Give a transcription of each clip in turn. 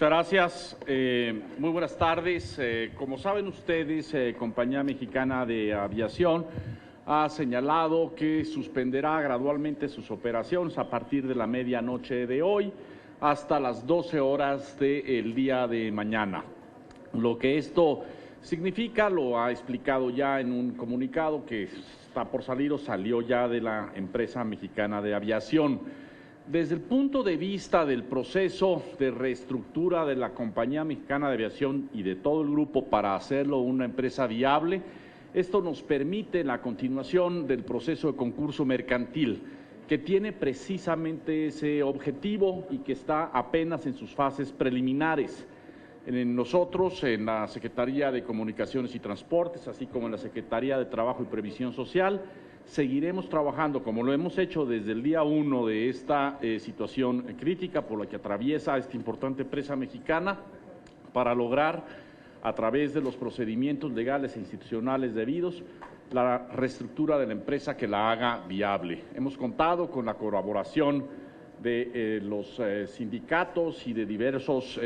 Muchas gracias. Muy buenas tardes. Como saben ustedes, Compañía Mexicana de Aviación ha señalado que suspenderá gradualmente sus operaciones a partir de la medianoche de hoy hasta las 12 horas del día de mañana. Lo que esto significa lo ha explicado ya en un comunicado que está por salir o salió ya de la empresa mexicana de aviación. Desde el punto de vista del proceso de reestructura de la Compañía Mexicana de Aviación y de todo el grupo para hacerlo una empresa viable, esto nos permite la continuación del proceso de concurso mercantil, que tiene precisamente ese objetivo y que está apenas en sus fases preliminares. Nosotros, en la Secretaría de Comunicaciones y Transportes, así como en la Secretaría de Trabajo y Previsión Social, seguiremos trabajando, como lo hemos hecho desde el día 1 de esta situación crítica por la que atraviesa esta importante empresa mexicana, para lograr, a través de los procedimientos legales e institucionales debidos, la reestructura de la empresa que la haga viable. Hemos contado con la colaboración de los sindicatos y de diversos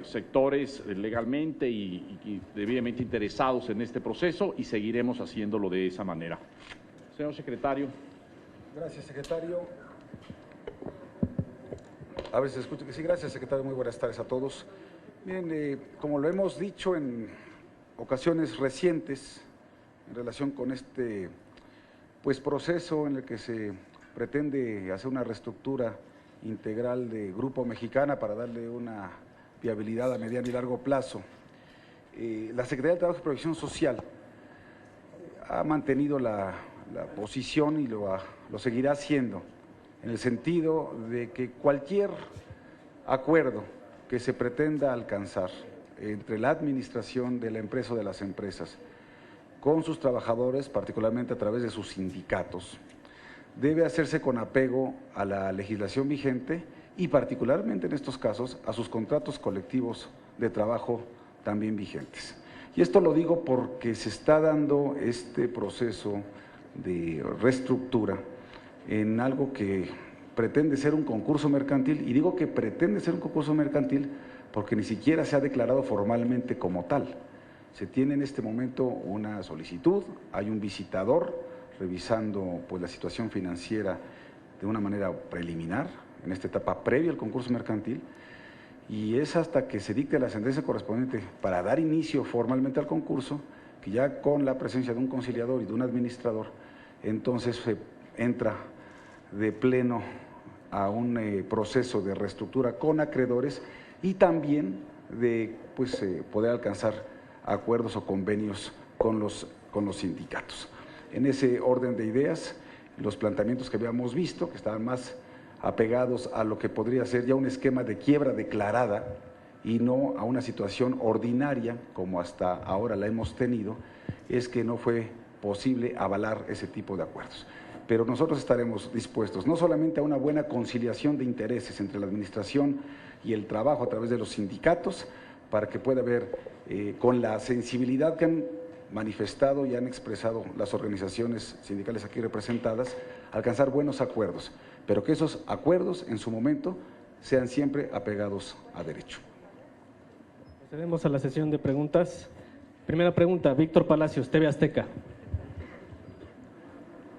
sectores legalmente y debidamente interesados en este proceso, y seguiremos haciéndolo de esa manera. Señor secretario. Gracias, secretario. A ver si se escucha que sí. Gracias, secretario. Muy buenas tardes a todos. Miren, como lo hemos dicho en ocasiones recientes en relación con este proceso en el que se pretende hacer una reestructura integral de Grupo Mexicana para darle una viabilidad a mediano y largo plazo, la Secretaría de Trabajo y Previsión Social ha mantenido la posición y lo seguirá haciendo, en el sentido de que cualquier acuerdo que se pretenda alcanzar entre la administración de la empresa o de las empresas con sus trabajadores, particularmente a través de sus sindicatos, debe hacerse con apego a la legislación vigente y particularmente en estos casos a sus contratos colectivos de trabajo también vigentes. Y esto lo digo porque se está dando este proceso de reestructura en algo que pretende ser un concurso mercantil, y digo que pretende ser un concurso mercantil porque ni siquiera se ha declarado formalmente como tal. Se tiene en este momento una solicitud, hay un visitador revisando la situación financiera de una manera preliminar, en esta etapa previa al concurso mercantil, y es hasta que se dicte la sentencia correspondiente para dar inicio formalmente al concurso, que ya con la presencia de un conciliador y de un administrador, entonces se entra de pleno a un proceso de reestructura con acreedores y también de poder alcanzar acuerdos o convenios con los sindicatos. En ese orden de ideas, los planteamientos que habíamos visto, que estaban más apegados a lo que podría ser ya un esquema de quiebra declarada y no a una situación ordinaria como hasta ahora la hemos tenido, es que no fue posible avalar ese tipo de acuerdos. Pero nosotros estaremos dispuestos no solamente a una buena conciliación de intereses entre la administración y el trabajo a través de los sindicatos, para que pueda haber, con la sensibilidad que han manifestado y han expresado las organizaciones sindicales aquí representadas, alcanzar buenos acuerdos, pero que esos acuerdos en su momento sean siempre apegados a derecho. Procedemos a la sesión de preguntas. Primera pregunta, Víctor Palacios, TV Azteca.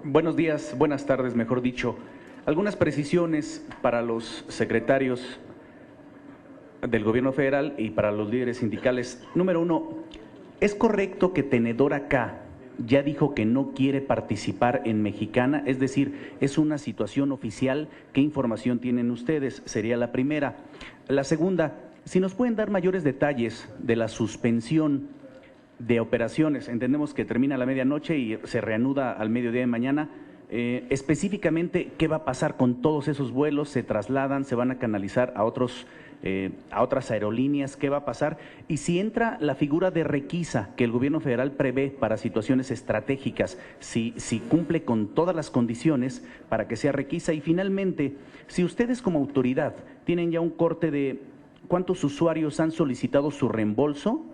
Buenos días, buenas tardes, mejor dicho. Algunas precisiones para los secretarios del Gobierno Federal y para los líderes sindicales. Número 1, ¿es correcto que Tenedor K ya dijo que no quiere participar en Mexicana? Es decir, ¿es una situación oficial? ¿Qué información tienen ustedes? Sería la primera. La segunda, si nos pueden dar mayores detalles de la suspensión de operaciones. Entendemos que termina a la medianoche y se reanuda al mediodía de mañana. Específicamente, ¿qué va a pasar con todos esos vuelos? ¿Se trasladan? ¿Se van a canalizar a otras aerolíneas? ¿Qué va a pasar? Y si entra la figura de requisa que el gobierno federal prevé para situaciones estratégicas, si cumple con todas las condiciones para que sea requisa. Y finalmente, si ustedes como autoridad tienen ya un corte de cuántos usuarios han solicitado su reembolso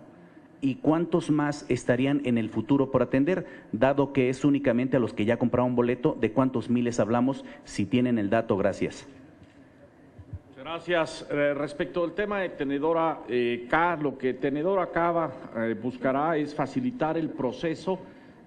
y cuántos más estarían en el futuro por atender, dado que es únicamente a los que ya compraron boleto, ¿de cuántos miles hablamos? Si tienen el dato, gracias. Muchas Gracias. Respecto al tema de Tenedora K, lo que Tenedora K buscará es facilitar el proceso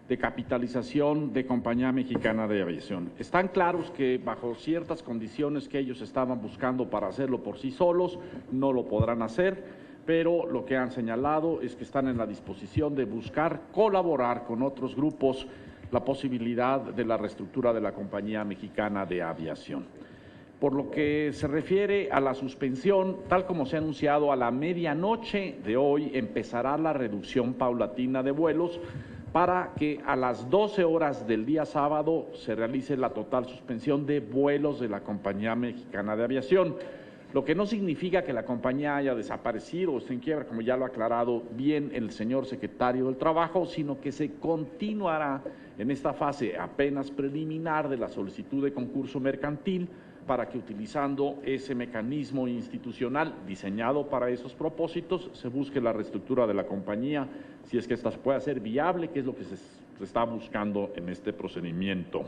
de capitalización de Compañía Mexicana de Aviación. Están claros que bajo ciertas condiciones que ellos estaban buscando para hacerlo por sí solos, no lo podrán hacer, pero lo que han señalado es que están en la disposición de buscar colaborar con otros grupos la posibilidad de la reestructura de la Compañía Mexicana de Aviación. Por lo que se refiere a la suspensión, tal como se ha anunciado, a la medianoche de hoy empezará la reducción paulatina de vuelos para que a las 12 horas del día sábado se realice la total suspensión de vuelos de la Compañía Mexicana de Aviación, lo que no significa que la compañía haya desaparecido o esté en quiebra, como ya lo ha aclarado bien el señor secretario del Trabajo, sino que se continuará en esta fase apenas preliminar de la solicitud de concurso mercantil para que, utilizando ese mecanismo institucional diseñado para esos propósitos, se busque la reestructura de la compañía, si es que esta puede ser viable, que es lo que se está buscando en este procedimiento.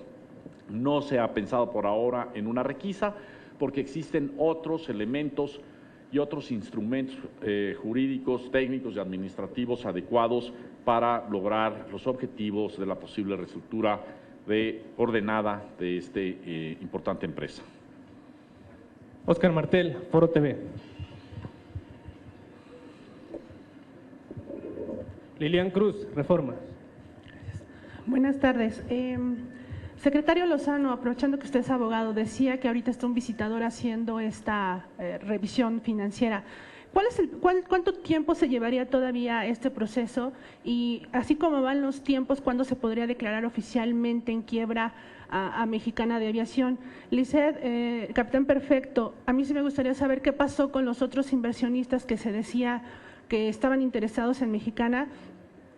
No se ha pensado por ahora en una requisa, porque existen otros elementos y otros instrumentos jurídicos, técnicos y administrativos adecuados para lograr los objetivos de la posible reestructura ordenada de esta importante empresa. Óscar Martel, Foro TV. Lilian Cruz, Reforma. Buenas tardes. Secretario Lozano, aprovechando que usted es abogado, decía que ahorita está un visitador haciendo esta revisión financiera. ¿Cuánto tiempo se llevaría todavía este proceso? Y así como van los tiempos, ¿cuándo se podría declarar oficialmente en quiebra a Mexicana de Aviación? Lisset, Capitán Perfecto, a mí sí me gustaría saber qué pasó con los otros inversionistas que se decía que estaban interesados en Mexicana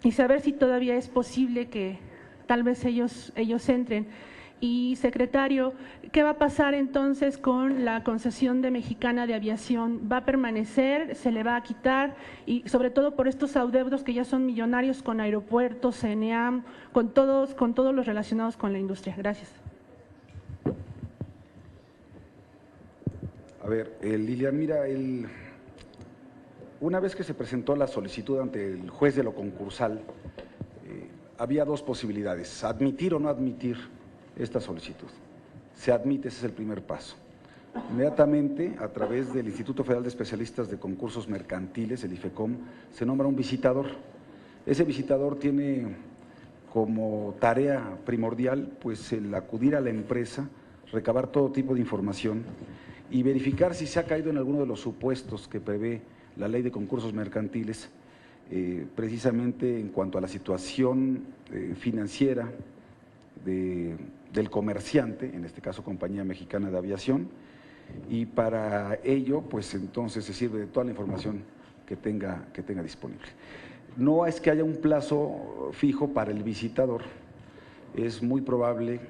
y saber si todavía es posible que tal vez ellos entren. Y secretario, ¿qué va a pasar entonces con la concesión de Mexicana de Aviación? ¿Va a permanecer? ¿Se le va a quitar? Y sobre todo por estos adeudos que ya son millonarios con aeropuertos, CNEAM, con todos los relacionados con la industria. Gracias. A ver, Lilian, mira, una vez que se presentó la solicitud ante el juez de lo concursal, había dos posibilidades: admitir o no admitir esta solicitud. Se admite, ese es el primer paso. Inmediatamente, a través del Instituto Federal de Especialistas de Concursos Mercantiles, el IFECOM, se nombra un visitador. Ese visitador tiene como tarea primordial pues el acudir a la empresa, recabar todo tipo de información y verificar si se ha caído en alguno de los supuestos que prevé la Ley de Concursos Mercantiles, precisamente en cuanto a la situación financiera del comerciante, en este caso Compañía Mexicana de Aviación, y para ello, pues entonces se sirve de toda la información que tenga disponible. No es que haya un plazo fijo para el visitador, es muy probable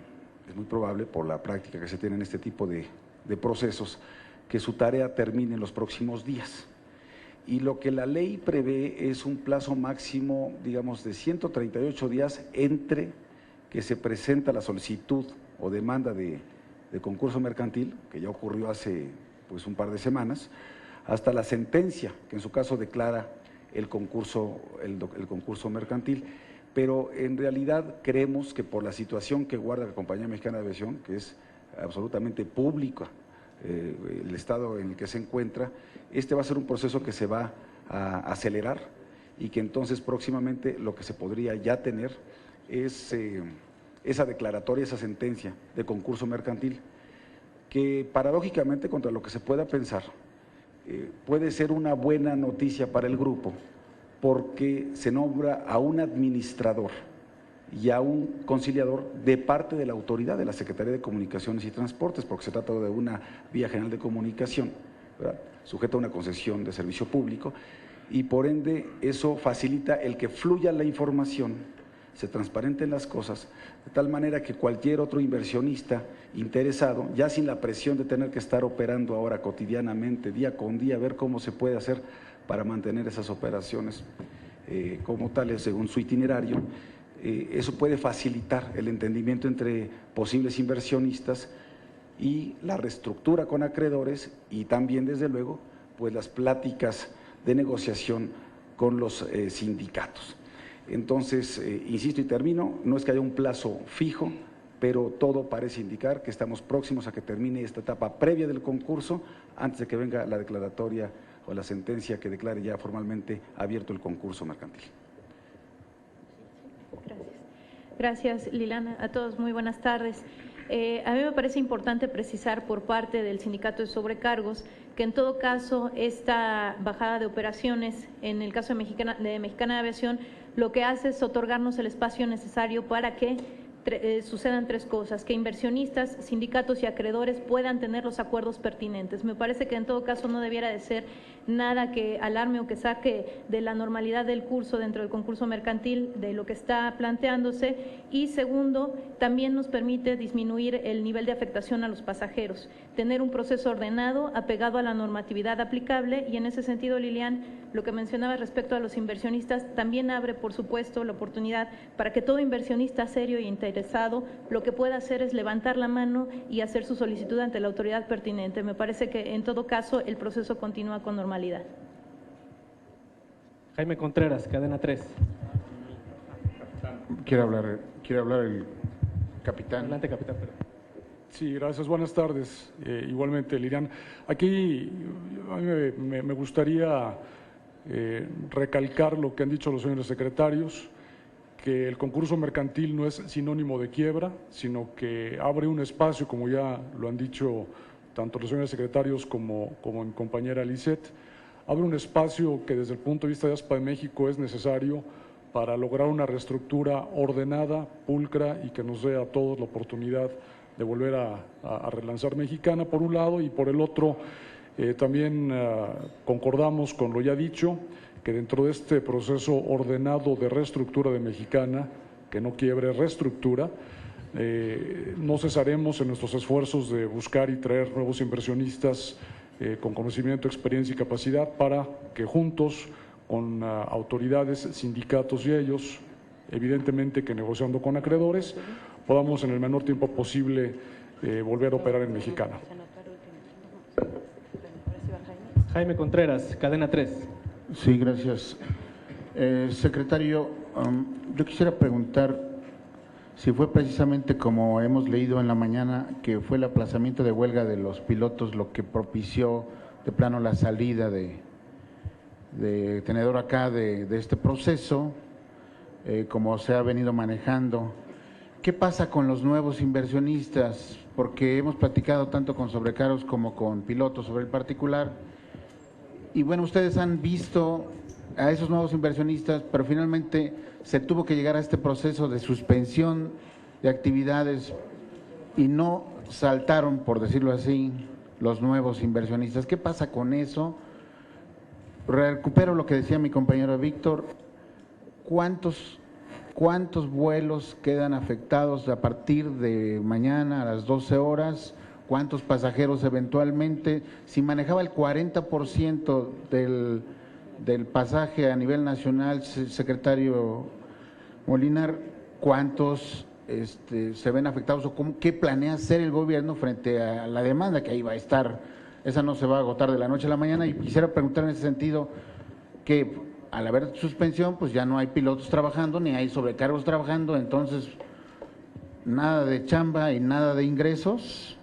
por la práctica que se tiene en este tipo de procesos, que su tarea termine en los próximos días. Y lo que la ley prevé es un plazo máximo, digamos, de 138 días entre que se presenta la solicitud o demanda de concurso mercantil, que ya ocurrió hace pues un par de semanas, hasta la sentencia, que en su caso declara el concurso mercantil. Pero en realidad creemos que por la situación que guarda la Compañía Mexicana de Aviación, que es absolutamente pública, el estado en el que se encuentra, este va a ser un proceso que se va a acelerar y que entonces próximamente lo que se podría ya tener es esa declaratoria, esa sentencia de concurso mercantil, que paradójicamente, contra lo que se pueda pensar, puede ser una buena noticia para el grupo, porque se nombra a un administrador y a un conciliador de parte de la autoridad de la Secretaría de Comunicaciones y Transportes, porque se trata de una vía general de comunicación, ¿verdad?, sujeta a una concesión de servicio público, y por ende eso facilita el que fluya la información, se transparenten las cosas, de tal manera que cualquier otro inversionista interesado, ya sin la presión de tener que estar operando ahora cotidianamente, día con día, ver cómo se puede hacer para mantener esas operaciones como tales según su itinerario, eso puede facilitar el entendimiento entre posibles inversionistas y la reestructura con acreedores y también, desde luego, pues las pláticas de negociación con los sindicatos. Entonces, insisto y termino, no es que haya un plazo fijo, pero todo parece indicar que estamos próximos a que termine esta etapa previa del concurso antes de que venga la declaratoria o la sentencia que declare ya formalmente abierto el concurso mercantil. Gracias, Liliana. A todos, muy buenas tardes. A mí me parece importante precisar por parte del Sindicato de Sobrecargos que en todo caso esta bajada de operaciones, en el caso de Mexicana de Aviación, lo que hace es otorgarnos el espacio necesario para que sucedan tres cosas: que inversionistas, sindicatos y acreedores puedan tener los acuerdos pertinentes. Me parece que en todo caso no debiera de ser nada que alarme o que saque de la normalidad del curso dentro del concurso mercantil de lo que está planteándose. Y segundo, también nos permite disminuir el nivel de afectación a los pasajeros, tener un proceso ordenado, apegado a la normatividad aplicable, y en ese sentido, Lilian, lo que mencionaba respecto a los inversionistas también abre, por supuesto, la oportunidad para que todo inversionista serio e interesado lo que pueda hacer es levantar la mano y hacer su solicitud ante la autoridad pertinente. Me parece que en todo caso el proceso continúa con normalidad. Jaime Contreras, Cadena 3. Quiere hablar el capitán. Adelante, capitán. Sí, gracias. Buenas tardes. Igualmente, Lilian. Aquí a mí me gustaría recalcar lo que han dicho los señores secretarios, que el concurso mercantil no es sinónimo de quiebra, sino que abre un espacio, como ya lo han dicho tanto los señores secretarios como mi compañera Lisette, abre un espacio que desde el punto de vista de ASPA de México es necesario para lograr una reestructura ordenada, pulcra, y que nos dé a todos la oportunidad de volver a relanzar Mexicana, por un lado, y por el otro, también concordamos con lo ya dicho, que dentro de este proceso ordenado de reestructura de Mexicana, que no quiebre, reestructura, no cesaremos en nuestros esfuerzos de buscar y traer nuevos inversionistas con conocimiento, experiencia y capacidad para que juntos, con autoridades, sindicatos y ellos, evidentemente que negociando con acreedores, podamos en el menor tiempo posible volver a operar en Mexicana. Jaime Contreras, Cadena 3. Sí, gracias. Secretario, yo quisiera preguntar si fue precisamente como hemos leído en la mañana, que fue el aplazamiento de huelga de los pilotos lo que propició de plano la salida de Tenedor acá de este proceso, como se ha venido manejando. ¿Qué pasa con los nuevos inversionistas? Porque hemos platicado tanto con Sobrecargos como con pilotos sobre el particular. Y bueno, ustedes han visto a esos nuevos inversionistas, pero finalmente se tuvo que llegar a este proceso de suspensión de actividades y no saltaron, por decirlo así, los nuevos inversionistas. ¿Qué pasa con eso? Recupero lo que decía mi compañero Víctor. ¿Cuántos vuelos quedan afectados a partir de mañana a las 12 horas? ¿Cuántos pasajeros eventualmente? Si manejaba el 40% del pasaje a nivel nacional, secretario Molinar, ¿cuántos se ven afectados o qué planea hacer el gobierno frente a la demanda que ahí va a estar? Esa no se va a agotar de la noche a la mañana, y quisiera preguntar en ese sentido que al haber suspensión pues ya no hay pilotos trabajando ni hay sobrecargos trabajando, entonces nada de chamba y nada de ingresos.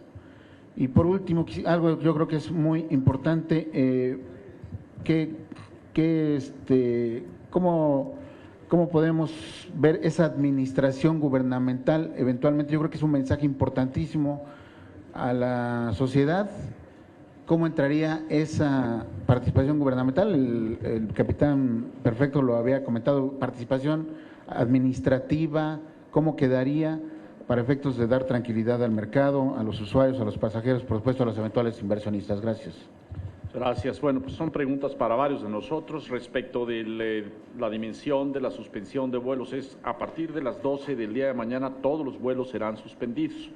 Y por último, algo yo creo que es muy importante, ¿cómo podemos ver esa administración gubernamental? Eventualmente yo creo que es un mensaje importantísimo a la sociedad. ¿Cómo entraría esa participación gubernamental? El capitán Perfecto lo había comentado, participación administrativa, ¿cómo quedaría para efectos de dar tranquilidad al mercado, a los usuarios, a los pasajeros, por supuesto a los eventuales inversionistas? Gracias. Gracias. Bueno, pues son preguntas para varios de nosotros respecto de la dimensión de la suspensión de vuelos. Es a partir de las 12 del día de mañana todos los vuelos serán suspendidos.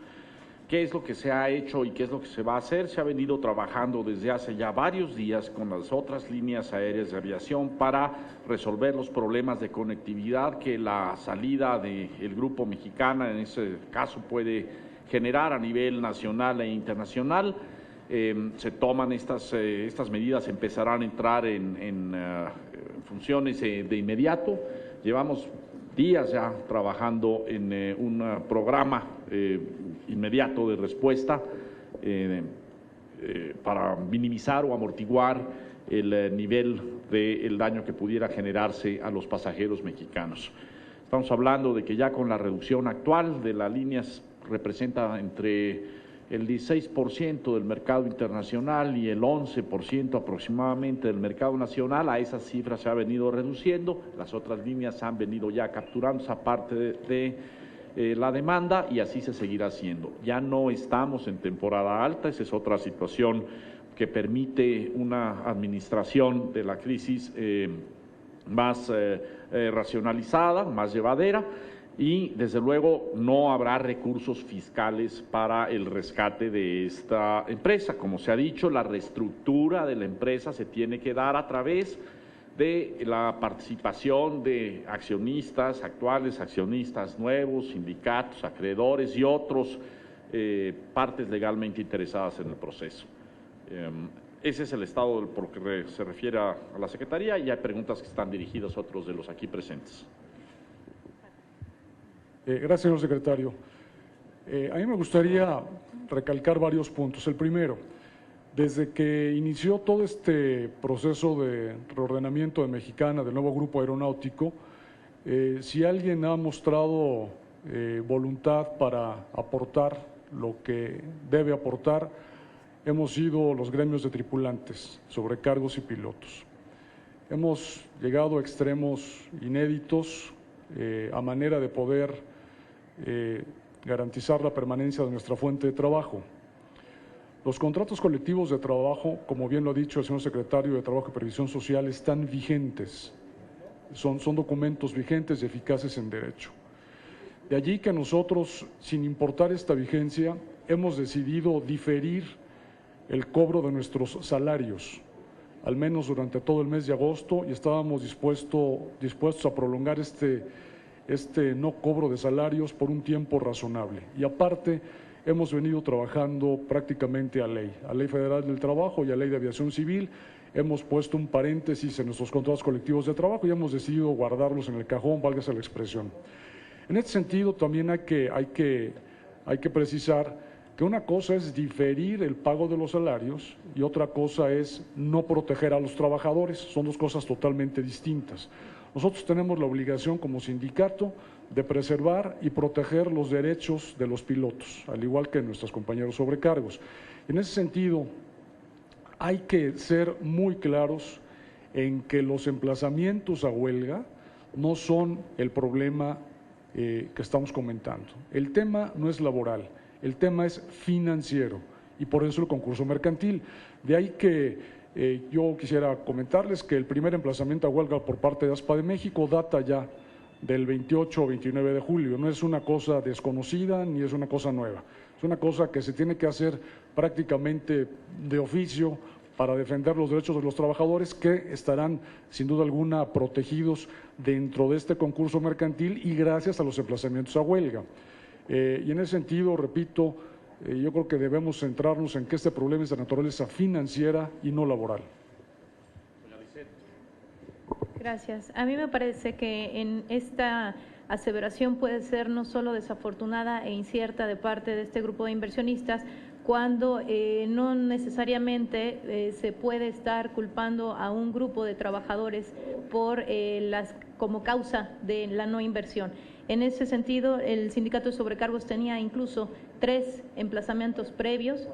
¿Qué es lo que se ha hecho y qué es lo que se va a hacer? Se ha venido trabajando desde hace ya varios días con las otras líneas aéreas de aviación para resolver los problemas de conectividad que la salida del Grupo Mexicana en ese caso puede generar a nivel nacional e internacional. Se toman estas medidas, empezarán a entrar en funciones de inmediato. Llevamos días ya trabajando en un programa inmediato de respuesta para minimizar o amortiguar el nivel del daño que pudiera generarse a los pasajeros mexicanos. Estamos hablando de que ya con la reducción actual de las líneas representa entre el 16% del mercado internacional y el 11% aproximadamente del mercado nacional. A esas cifras se ha venido reduciendo, las otras líneas han venido ya capturando esa parte de la demanda y así se seguirá haciendo. Ya no estamos en temporada alta, esa es otra situación que permite una administración de la crisis más racionalizada, más llevadera, y desde luego no habrá recursos fiscales para el rescate de esta empresa. Como se ha dicho, la reestructura de la empresa se tiene que dar a través de la participación de accionistas, actuales accionistas nuevos, sindicatos, acreedores y otros partes legalmente interesadas en el proceso. Ese es el estado por lo que se refiere a la Secretaría, y hay preguntas que están dirigidas a otros de los aquí presentes. Gracias, señor secretario. A mí me gustaría recalcar varios puntos. El primero, desde que inició todo este proceso de reordenamiento de Mexicana, del nuevo grupo aeronáutico, si alguien ha mostrado voluntad para aportar lo que debe aportar, hemos sido los gremios de tripulantes, sobrecargos y pilotos. Hemos llegado a extremos inéditos a manera de poder garantizar la permanencia de nuestra fuente de trabajo. Los contratos colectivos de trabajo, como bien lo ha dicho el señor secretario de Trabajo y Previsión Social, están vigentes, son documentos vigentes y eficaces en derecho. De allí que nosotros, sin importar esta vigencia, hemos decidido diferir el cobro de nuestros salarios, al menos durante todo el mes de agosto, y estábamos dispuestos a prolongar este no cobro de salarios por un tiempo razonable. Y aparte, hemos venido trabajando prácticamente a Ley Federal del Trabajo y a Ley de Aviación Civil. Hemos puesto un paréntesis en nuestros contratos colectivos de trabajo y hemos decidido guardarlos en el cajón, válgase la expresión. En este sentido, también hay que precisar que una cosa es diferir el pago de los salarios y otra cosa es no proteger a los trabajadores. Son dos cosas totalmente distintas. Nosotros tenemos la obligación como sindicato de preservar y proteger los derechos de los pilotos, al igual que nuestros compañeros sobrecargos. En ese sentido, hay que ser muy claros en que los emplazamientos a huelga no son el problema que estamos comentando. El tema no es laboral, el tema es financiero y por eso el concurso mercantil. De ahí que yo quisiera comentarles que el primer emplazamiento a huelga por parte de ASPA de México data ya del 28 o 29 de julio. No es una cosa desconocida ni es una cosa nueva. Es una cosa que se tiene que hacer prácticamente de oficio para defender los derechos de los trabajadores, que estarán sin duda alguna protegidos dentro de este concurso mercantil y gracias a los emplazamientos a huelga. Y en ese sentido, repito, yo creo que debemos centrarnos en que este problema es de naturaleza financiera y no laboral. Gracias. A mí me parece que en esta aseveración puede ser no solo desafortunada e incierta de parte de este grupo de inversionistas, cuando no necesariamente se puede estar culpando a un grupo de trabajadores por como causa de la no inversión. En ese sentido, el sindicato de sobrecargos tenía incluso 3 emplazamientos previos,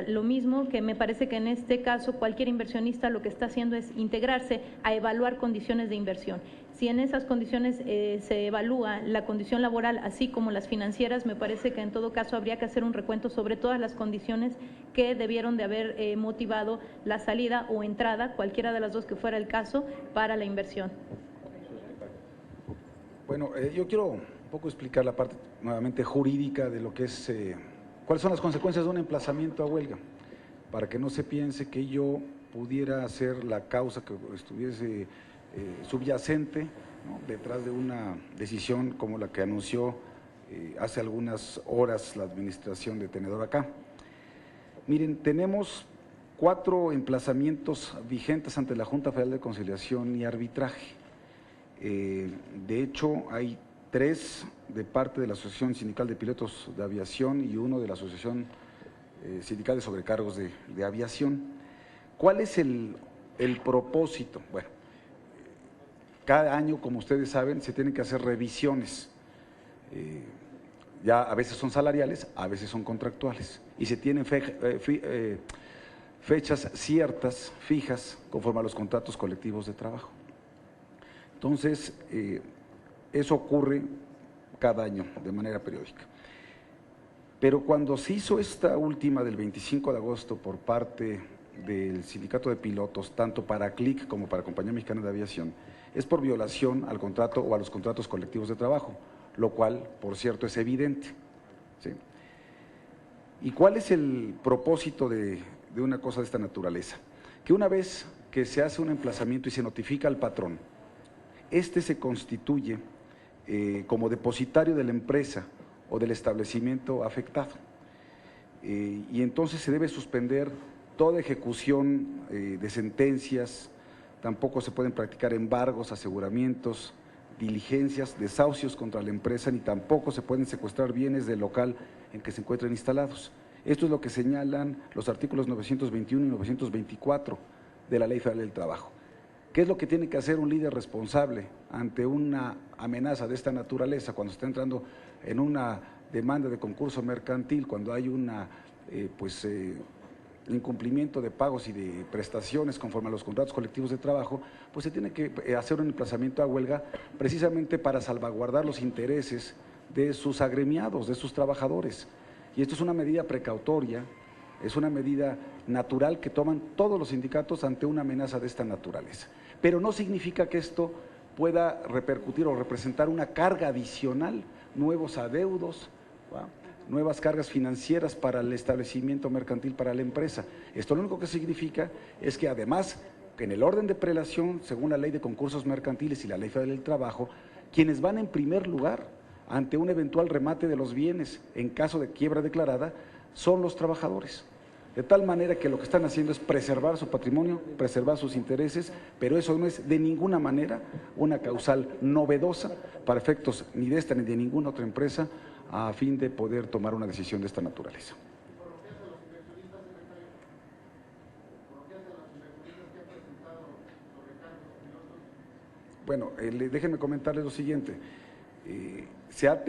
lo mismo que me parece que en este caso cualquier inversionista lo que está haciendo es integrarse a evaluar condiciones de inversión. Si en esas condiciones se evalúa la condición laboral así como las financieras, me parece que en todo caso habría que hacer un recuento sobre todas las condiciones que debieron de haber motivado la salida o entrada, cualquiera de las dos que fuera el caso, para la inversión. Bueno, yo quiero un poco explicar la parte nuevamente jurídica de lo que es, cuáles son las consecuencias de un emplazamiento a huelga, para que no se piense que yo pudiera ser la causa que estuviese subyacente, ¿no?, detrás de una decisión como la que anunció hace algunas horas la administración de Tenedor acá. Miren, tenemos 4 emplazamientos vigentes ante la Junta Federal de Conciliación y Arbitraje. De hecho, hay 3 de parte de la Asociación Sindical de Pilotos de Aviación y 1 de la Asociación Sindical de Sobrecargos de Aviación. ¿Cuál es el propósito? Bueno, cada año, como ustedes saben, se tienen que hacer revisiones. Ya a veces son salariales, a veces son contractuales. Y se tienen fechas ciertas, fijas, conforme a los contratos colectivos de trabajo. Entonces, eso ocurre cada año de manera periódica. Pero cuando se hizo esta última del 25 de agosto por parte del Sindicato de Pilotos, tanto para CLIC como para Compañía Mexicana de Aviación, es por violación al contrato o a los contratos colectivos de trabajo, lo cual, por cierto, es evidente. ¿Sí? ¿Y cuál es el propósito de una cosa de esta naturaleza? Que una vez que se hace un emplazamiento y se notifica al patrón, este se constituye como depositario de la empresa o del establecimiento afectado. Y entonces se debe suspender toda ejecución de sentencias, tampoco se pueden practicar embargos, aseguramientos, diligencias, desahucios contra la empresa, ni tampoco se pueden secuestrar bienes del local en que se encuentren instalados. Esto es lo que señalan los artículos 921 y 924 de la Ley Federal del Trabajo. ¿Qué es lo que tiene que hacer un líder responsable ante una amenaza de esta naturaleza cuando está entrando en una demanda de concurso mercantil, cuando hay una incumplimiento de pagos y de prestaciones conforme a los contratos colectivos de trabajo? Pues se tiene que hacer un emplazamiento a huelga precisamente para salvaguardar los intereses de sus agremiados, de sus trabajadores. Y esto es una medida precautoria, es una medida natural que toman todos los sindicatos ante una amenaza de esta naturaleza. Pero no significa que esto pueda repercutir o representar una carga adicional, nuevos adeudos, ¿va?, nuevas cargas financieras para el establecimiento mercantil, para la empresa. Esto lo único que significa es que además, que en el orden de prelación, según la Ley de Concursos Mercantiles y la Ley Federal del Trabajo, quienes van en primer lugar ante un eventual remate de los bienes en caso de quiebra declarada son los trabajadores. De tal manera que lo que están haciendo es preservar su patrimonio, preservar sus intereses, pero eso no es de ninguna manera una causal novedosa para efectos ni de esta ni de ninguna otra empresa a fin de poder tomar una decisión de esta naturaleza. Bueno, déjenme comentarles lo siguiente. Se han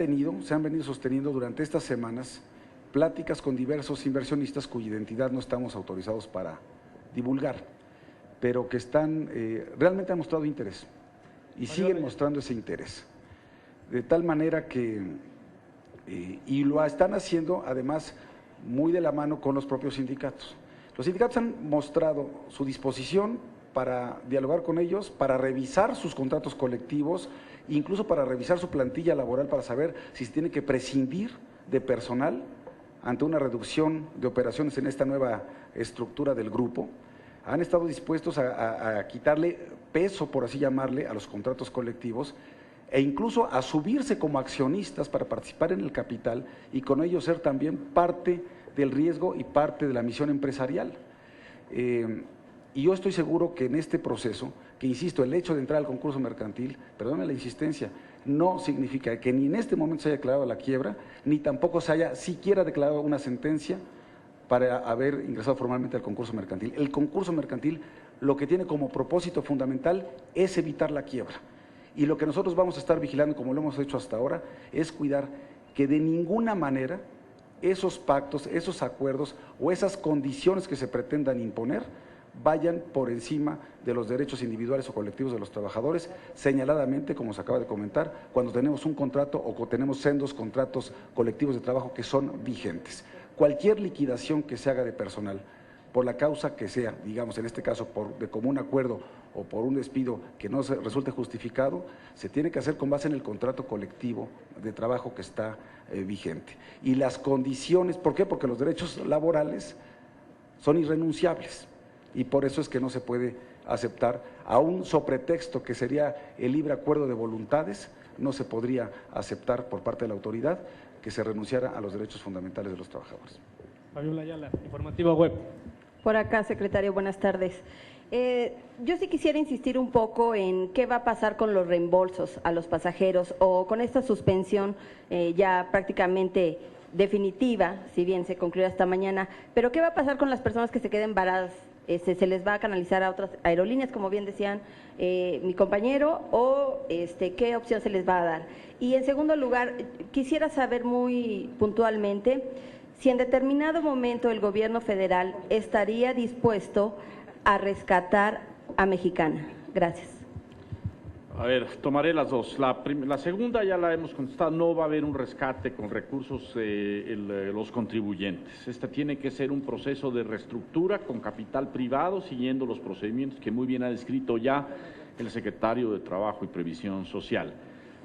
venido sosteniendo durante estas semanas pláticas con diversos inversionistas cuya identidad no estamos autorizados para divulgar, pero que realmente han mostrado interés y siguen mostrando ese interés. De tal manera que, y lo están haciendo además muy de la mano con los propios sindicatos. Los sindicatos han mostrado su disposición para dialogar con ellos, para revisar sus contratos colectivos, incluso para revisar su plantilla laboral para saber si se tiene que prescindir de personal ante una reducción de operaciones en esta nueva estructura del grupo. Han estado dispuestos a quitarle peso, por así llamarle, a los contratos colectivos e incluso a subirse como accionistas para participar en el capital y con ello ser también parte del riesgo y parte de la misión empresarial. Y yo estoy seguro que en este proceso, que insisto, el hecho de entrar al concurso mercantil, perdone la insistencia, no significa que ni en este momento se haya declarado la quiebra, ni tampoco se haya siquiera declarado una sentencia para haber ingresado formalmente al concurso mercantil. El concurso mercantil lo que tiene como propósito fundamental es evitar la quiebra. Y lo que nosotros vamos a estar vigilando, como lo hemos hecho hasta ahora, es cuidar que de ninguna manera esos pactos, esos acuerdos o esas condiciones que se pretendan imponer vayan por encima de los derechos individuales o colectivos de los trabajadores, señaladamente, como se acaba de comentar, cuando tenemos un contrato o tenemos sendos contratos colectivos de trabajo que son vigentes. Cualquier liquidación que se haga de personal, por la causa que sea, digamos en este caso de común acuerdo o por un despido que no resulte justificado, se tiene que hacer con base en el contrato colectivo de trabajo que está vigente. Y las condiciones, ¿por qué? Porque los derechos laborales son irrenunciables. Y por eso es que no se puede aceptar, aún sobre pretexto que sería el libre acuerdo de voluntades, no se podría aceptar por parte de la autoridad que se renunciara a los derechos fundamentales de los trabajadores. Fabiola Ayala, Informativa Web. Por acá, secretario, buenas tardes. Yo sí quisiera insistir un poco en qué va a pasar con los reembolsos a los pasajeros o con esta suspensión ya prácticamente definitiva, si bien se concluirá esta mañana, pero qué va a pasar con las personas que se queden varadas. ¿Se les va a canalizar a otras aerolíneas, como bien decían mi compañero, o qué opción se les va a dar? Y en segundo lugar, quisiera saber muy puntualmente si en determinado momento el gobierno federal estaría dispuesto a rescatar a Mexicana. Gracias. A ver, tomaré las dos. La segunda ya la hemos contestado, no va a haber un rescate con recursos de los contribuyentes. Este tiene que ser un proceso de reestructura con capital privado, siguiendo los procedimientos que muy bien ha descrito ya el secretario de Trabajo y Previsión Social.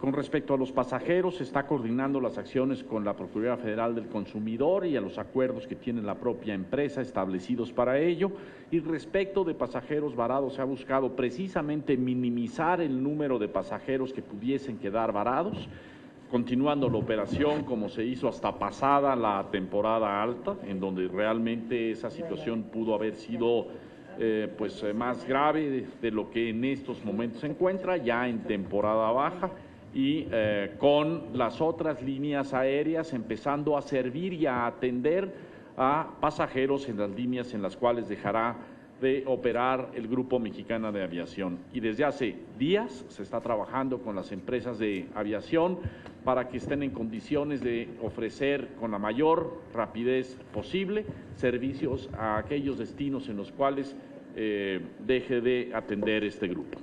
Con respecto a los pasajeros, se está coordinando las acciones con la Procuraduría Federal del Consumidor y a los acuerdos que tiene la propia empresa establecidos para ello. Y respecto de pasajeros varados, se ha buscado precisamente minimizar el número de pasajeros que pudiesen quedar varados, continuando la operación como se hizo hasta pasada la temporada alta, en donde realmente esa situación pudo haber sido más grave de lo que en estos momentos se encuentra, ya en temporada baja. Y con las otras líneas aéreas empezando a servir y a atender a pasajeros en las líneas en las cuales dejará de operar el Grupo Mexicana de Aviación. Y desde hace días se está trabajando con las empresas de aviación para que estén en condiciones de ofrecer con la mayor rapidez posible servicios a aquellos destinos en los cuales deje de atender este grupo.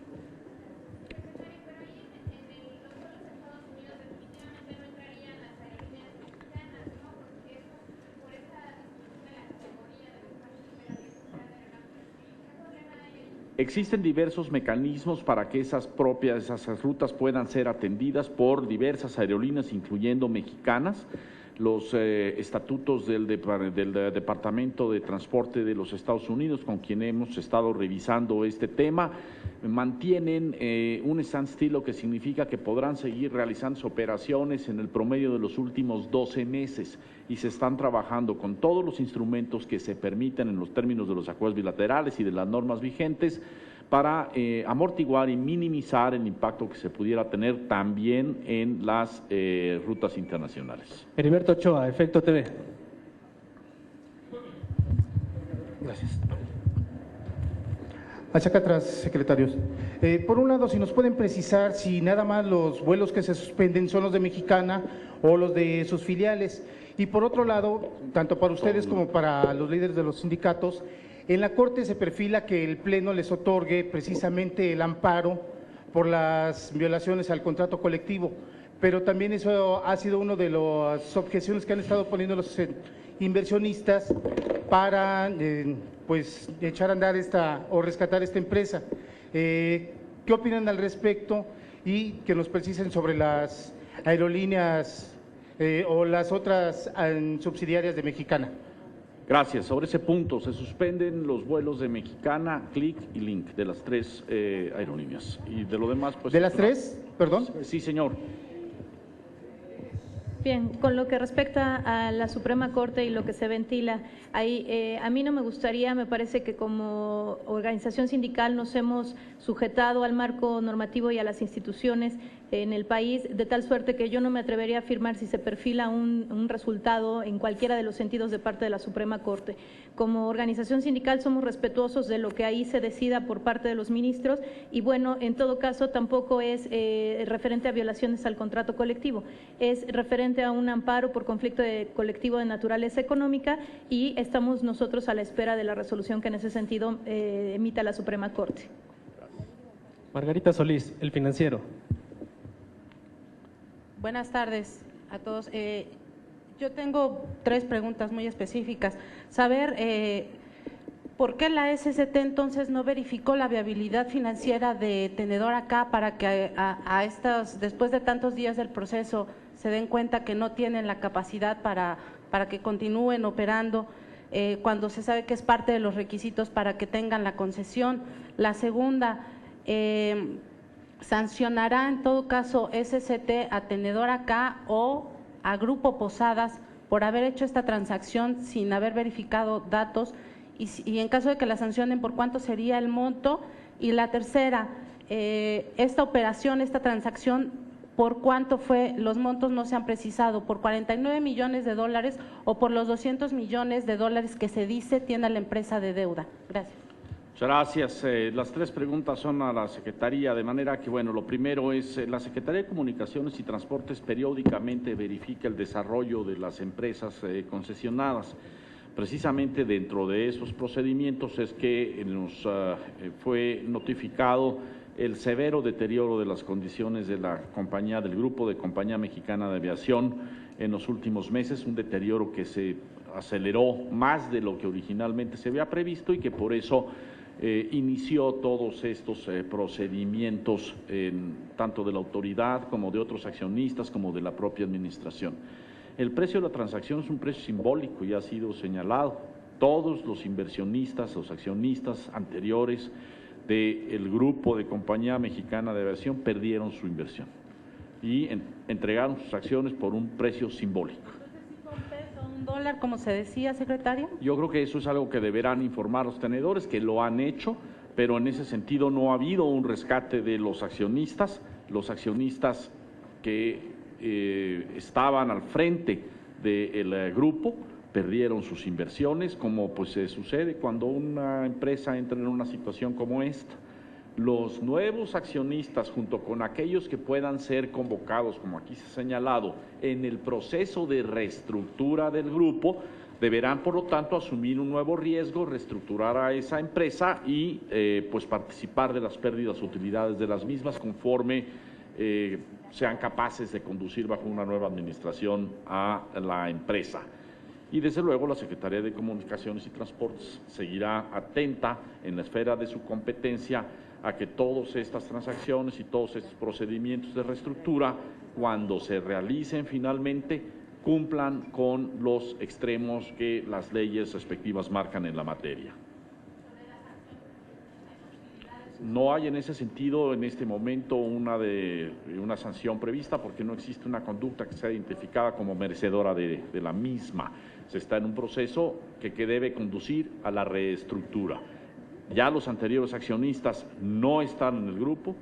Existen diversos mecanismos para que esas rutas puedan ser atendidas por diversas aerolíneas, incluyendo mexicanas. Los estatutos del Departamento de Transporte de los Estados Unidos, con quien hemos estado revisando este tema, mantienen un standstill, lo que significa que podrán seguir realizando operaciones en el promedio de los últimos 12 meses y se están trabajando con todos los instrumentos que se permiten en los términos de los acuerdos bilaterales y de las normas vigentes para amortiguar y minimizar el impacto que se pudiera tener también en las rutas internacionales. Heriberto Ochoa, Efecto TV. Gracias. Hacia acá atrás, secretarios. Por un lado, si nos pueden precisar si nada más los vuelos que se suspenden son los de Mexicana o los de sus filiales. Y por otro lado, tanto para ustedes como para los líderes de los sindicatos, en la Corte se perfila que el Pleno les otorgue precisamente el amparo por las violaciones al contrato colectivo, pero también eso ha sido una de las objeciones que han estado poniendo los inversionistas para echar a andar o rescatar esta empresa. ¿Qué opinan al respecto? Y que nos precisen sobre las aerolíneas o las otras subsidiarias de Mexicana. Gracias. Sobre ese punto, se suspenden los vuelos de Mexicana, Click y Link, de las tres aerolíneas. Y de lo demás, pues… ¿De las tres? Perdón. Sí, señor. Bien, con lo que respecta a la Suprema Corte y lo que se ventila, ahí, a mí no me gustaría, me parece que como organización sindical nos hemos sujetado al marco normativo y a las instituciones en el país, de tal suerte que yo no me atrevería a afirmar si se perfila un resultado en cualquiera de los sentidos de parte de la Suprema Corte. Como organización sindical somos respetuosos de lo que ahí se decida por parte de los ministros y bueno, en todo caso tampoco es referente a violaciones al contrato colectivo, es referente a un amparo por conflicto colectivo de naturaleza económica y estamos nosotros a la espera de la resolución que en ese sentido emita la Suprema Corte. Margarita Solís, El Financiero. Buenas tardes a todos. Yo tengo 3 preguntas muy específicas. Saber por qué la SCT entonces no verificó la viabilidad financiera de Tenedor Acá para que después de tantos días del proceso se den cuenta que no tienen la capacidad para que continúen operando cuando se sabe que es parte de los requisitos para que tengan la concesión. La segunda, ¿sancionará en todo caso SCT a Tenedora K o a Grupo Posadas por haber hecho esta transacción sin haber verificado datos? Y en caso de que la sancionen, ¿por cuánto sería el monto? Y la tercera, esta operación, esta transacción, ¿por cuánto fue? Los montos no se han precisado, ¿por 49 millones de dólares o por los 200 millones de dólares que se dice tiene la empresa de deuda? Gracias. Muchas gracias. Las tres preguntas son a la Secretaría, de manera que, bueno, lo primero es, la Secretaría de Comunicaciones y Transportes periódicamente verifica el desarrollo de las empresas concesionadas. Precisamente dentro de esos procedimientos es que nos fue notificado el severo deterioro de las condiciones de la compañía, del grupo de Compañía Mexicana de Aviación en los últimos meses, un deterioro que se aceleró más de lo que originalmente se había previsto y que por eso inició todos estos procedimientos tanto de la autoridad como de otros accionistas como de la propia administración. El precio de la transacción es un precio simbólico y ha sido señalado. Todos los inversionistas, los accionistas anteriores del grupo de Compañía Mexicana de Aviación perdieron su inversión y entregaron sus acciones por un precio simbólico. $1, como se decía, secretario? Yo creo que eso es algo que deberán informar los tenedores, que lo han hecho, pero en ese sentido no ha habido un rescate de los accionistas que estaban al frente del grupo, perdieron sus inversiones, como pues sucede cuando una empresa entra en una situación como esta. Los nuevos accionistas, junto con aquellos que puedan ser convocados, como aquí se ha señalado, en el proceso de reestructura del grupo, deberán, por lo tanto, asumir un nuevo riesgo, reestructurar a esa empresa y pues participar de las pérdidas o utilidades de las mismas conforme sean capaces de conducir bajo una nueva administración a la empresa. Y desde luego la Secretaría de Comunicaciones y Transportes seguirá atenta en la esfera de su competencia a que todas estas transacciones y todos estos procedimientos de reestructura, cuando se realicen finalmente, cumplan con los extremos que las leyes respectivas marcan en la materia. No hay en ese sentido en este momento una sanción prevista porque no existe una conducta que sea identificada como merecedora de la misma. Se está en un proceso que debe conducir a la reestructura. Ya los anteriores accionistas no están en el grupo,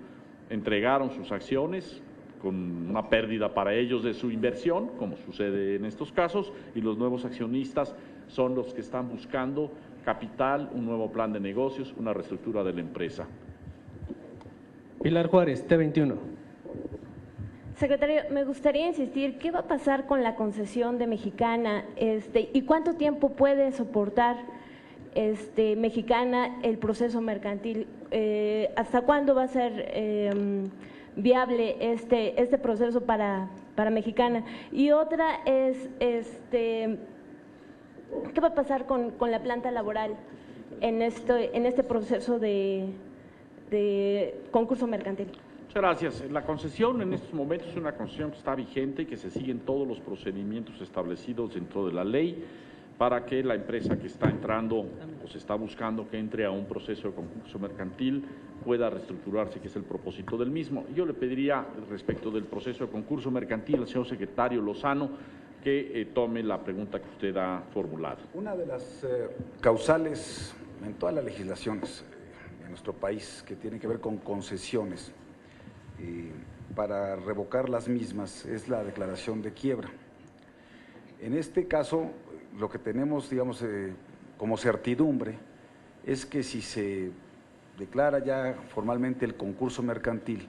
entregaron sus acciones con una pérdida para ellos de su inversión, como sucede en estos casos, y los nuevos accionistas son los que están buscando capital, un nuevo plan de negocios, una reestructura de la empresa. Pilar Juárez, T21. Secretario, me gustaría insistir, ¿qué va a pasar con la concesión de Mexicana y cuánto tiempo puede soportar Mexicana el proceso mercantil? ¿Hasta cuándo va a ser viable este proceso para Mexicana? Y otra es, ¿qué va a pasar con la planta laboral en este proceso de concurso mercantil? Muchas gracias. La concesión en estos momentos es una concesión que está vigente y que se siguen todos los procedimientos establecidos dentro de la ley para que la empresa que está entrando o se está buscando que entre a un proceso de concurso mercantil pueda reestructurarse, que es el propósito del mismo. Yo le pediría respecto del proceso de concurso mercantil al señor secretario Lozano que tome la pregunta que usted ha formulado. Una de las causales en todas las legislaciones en nuestro país que tiene que ver con concesiones, para revocar las mismas es la declaración de quiebra. En este caso, lo que tenemos, digamos, como certidumbre es que si se declara ya formalmente el concurso mercantil,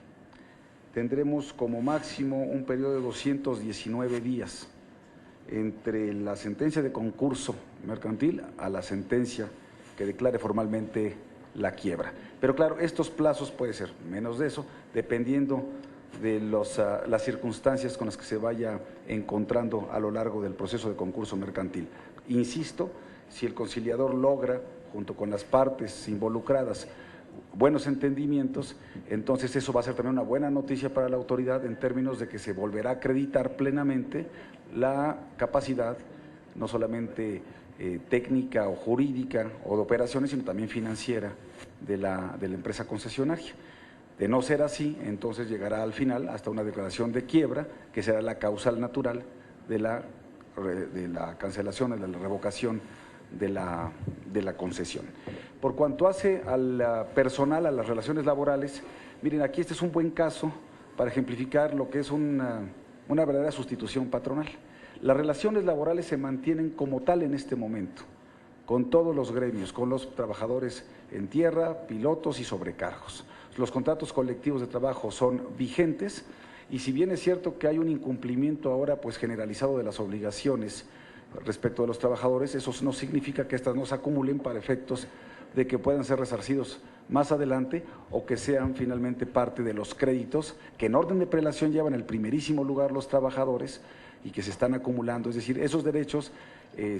tendremos como máximo un periodo de 219 días entre la sentencia de concurso mercantil a la sentencia que declare formalmente la quiebra. Pero claro, estos plazos pueden ser menos de eso, dependiendo de las circunstancias con las que se vaya encontrando a lo largo del proceso de concurso mercantil. Insisto, si el conciliador logra, junto con las partes involucradas, buenos entendimientos, entonces eso va a ser también una buena noticia para la autoridad en términos de que se volverá a acreditar plenamente la capacidad, no solamente técnica o jurídica o de operaciones, sino también financiera de la empresa concesionaria. De no ser así, entonces llegará al final hasta una declaración de quiebra, que será la causal natural de la cancelación, de la revocación de la concesión. Por cuanto hace al personal, a las relaciones laborales, miren, aquí este es un buen caso para ejemplificar lo que es una verdadera sustitución patronal. Las relaciones laborales se mantienen como tal en este momento, con todos los gremios, con los trabajadores en tierra, pilotos y sobrecargos. Los contratos colectivos de trabajo son vigentes y si bien es cierto que hay un incumplimiento ahora pues generalizado de las obligaciones respecto de los trabajadores, eso no significa que estas no se acumulen para efectos de que puedan ser resarcidos más adelante o que sean finalmente parte de los créditos que en orden de prelación llevan el primerísimo lugar los trabajadores y que se están acumulando. Es decir, esos derechos,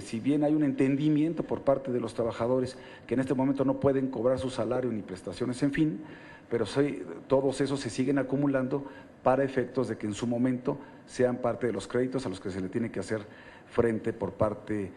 si bien hay un entendimiento por parte de los trabajadores que en este momento no pueden cobrar su salario ni prestaciones, en fin, pero todos esos se siguen acumulando para efectos de que en su momento sean parte de los créditos a los que se le tiene que hacer frente por parte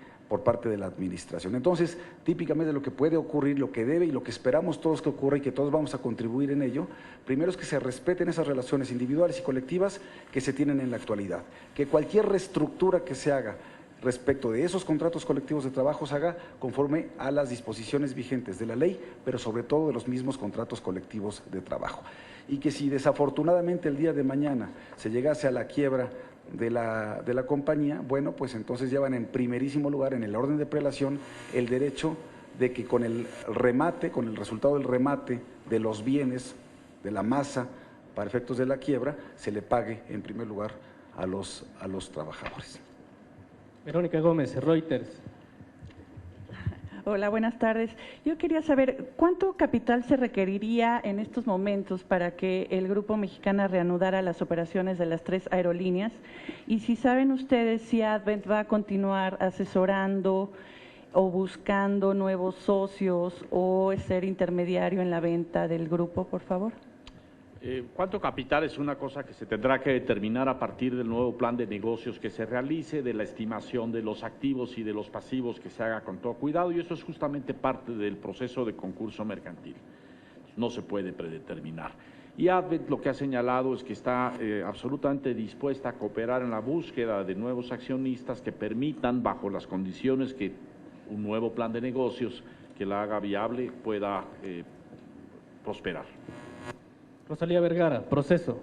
de la administración. Entonces, típicamente lo que puede ocurrir, lo que debe y lo que esperamos todos que ocurra y que todos vamos a contribuir en ello, primero es que se respeten esas relaciones individuales y colectivas que se tienen en la actualidad, que cualquier reestructura que se haga respecto de esos contratos colectivos de trabajo se haga conforme a las disposiciones vigentes de la ley, pero sobre todo de los mismos contratos colectivos de trabajo. Y que si desafortunadamente el día de mañana se llegase a la quiebra de la compañía, bueno, pues entonces llevan en primerísimo lugar en el orden de prelación el derecho de que con el remate, con el resultado del remate de los bienes, de la masa, para efectos de la quiebra, se le pague en primer lugar a los trabajadores. Verónica Gómez, Reuters. Hola, buenas tardes. Yo quería saber cuánto capital se requeriría en estos momentos para que el Grupo Mexicana reanudara las operaciones de las 3 aerolíneas y si saben ustedes si Advent va a continuar asesorando o buscando nuevos socios o ser intermediario en la venta del grupo, por favor. ¿Cuánto capital? Es una cosa que se tendrá que determinar a partir del nuevo plan de negocios que se realice, de la estimación de los activos y de los pasivos que se haga con todo cuidado, y eso es justamente parte del proceso de concurso mercantil. No se puede predeterminar. Y Advent lo que ha señalado es que está absolutamente dispuesta a cooperar en la búsqueda de nuevos accionistas que permitan, bajo las condiciones que un nuevo plan de negocios que la haga viable pueda prosperar. Rosalía Vergara, Proceso.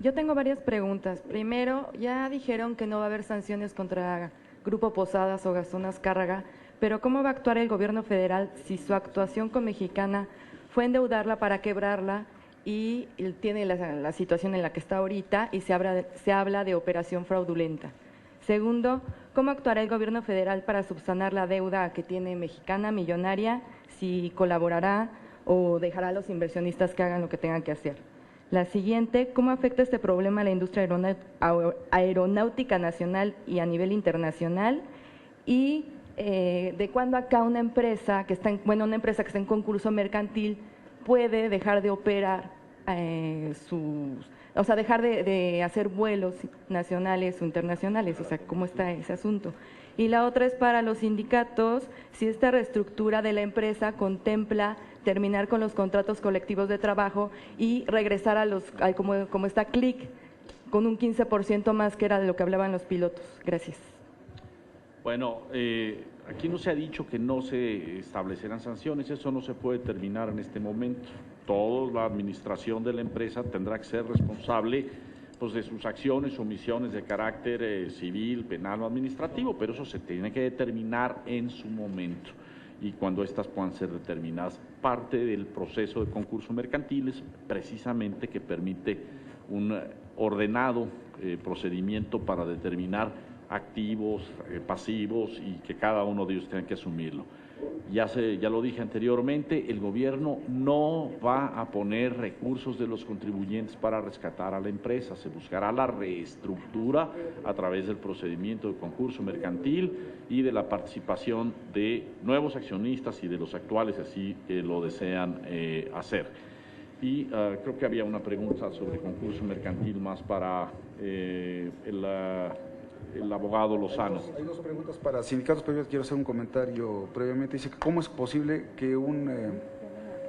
Yo tengo varias preguntas. Primero, ya dijeron que no va a haber sanciones contra Grupo Posadas o Gastón Azcárraga, pero ¿cómo va a actuar el gobierno federal si su actuación con Mexicana fue endeudarla para quebrarla y tiene la situación en la que está ahorita y se habla de operación fraudulenta? Segundo, ¿cómo actuará el gobierno federal para subsanar la deuda que tiene Mexicana millonaria, si colaborará o dejará a los inversionistas que hagan lo que tengan que hacer? La siguiente, ¿cómo afecta este problema a la industria aeronáutica nacional y a nivel internacional? Y ¿de cuándo acá una empresa que está en concurso mercantil puede dejar de operar dejar de hacer vuelos nacionales o internacionales? O sea, ¿cómo está ese asunto? Y la otra es para los sindicatos, si esta reestructura de la empresa contempla terminar con los contratos colectivos de trabajo y regresar como está CLIC, con un 15% más que era de lo que hablaban los pilotos. Gracias. Bueno, aquí no se ha dicho que no se establecerán sanciones, eso no se puede determinar en este momento. Toda la administración de la empresa tendrá que ser responsable pues, de sus acciones o omisiones de carácter civil, penal o administrativo, pero eso se tiene que determinar en su momento y cuando éstas puedan ser determinadas. Parte del proceso de concurso mercantil es precisamente que permite un ordenado procedimiento para determinar activos, pasivos y que cada uno de ellos tenga que asumirlo. Ya lo dije anteriormente, el gobierno no va a poner recursos de los contribuyentes para rescatar a la empresa, se buscará la reestructura a través del procedimiento de concurso mercantil y de la participación de nuevos accionistas y de los actuales, así lo desean hacer. Y creo que había una pregunta sobre concurso mercantil más para el abogado Lozano. Hay dos preguntas para sindicatos, pero yo quiero hacer un comentario previamente. Dice que cómo es posible que un